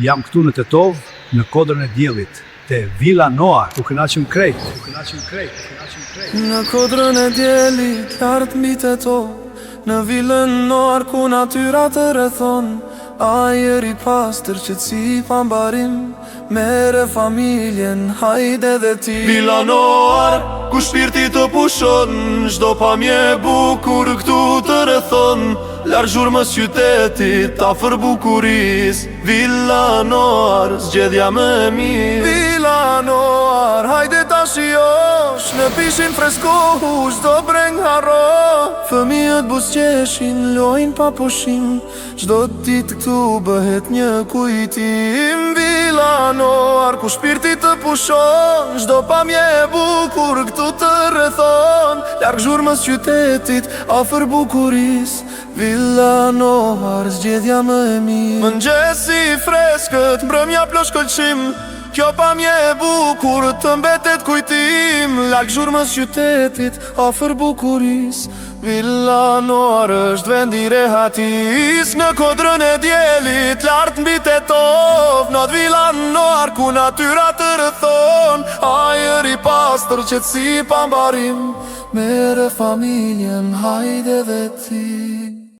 Jam këtu në Tetov, në kodrën e diellit, te Villa Noir, ku kënaqem krejt. Në kodrën e diellit, lart mbi Tetov, në Villën Noir ku natyra të rrethon, ajër i pastër qetësi pa mbarim, mere familjen, hajde dhe ti. Villa Noir, ku shpirti të pushon, çdo pamje bukur këtu të rrethon, larg zhurmës qytetit, afër bukuris. Villa Noir, zgjedhja më e mirë. Villa Noir, hajde ta shijosh, në pishin freskohu, çdo breng harro. Fëmijët buzëqeshin, lojnë pa pushim, çdo ditë këtu bëhet një kujtim. Villa Noir, ku shpirti të pushon, çdo pamje e bukur këtu të rrethon, larg zhurmës qytetit, afër bukuris. Villa Noir, zgjedhja më e mirë. Mëngjesi i freskët, mbrëmja plosh këlqim, kjo pamje e bukur të mbetet kujtim, larg zhurmës qytetit, afër bukuris. Villa Noir është vend i rehatis, në kodrën e diellit, lart mbi Tetov, not Villa Noir ku natyra të rrethon, ajër i pastër qetësi pa mbarim, mere familjen, hajde dhe ti.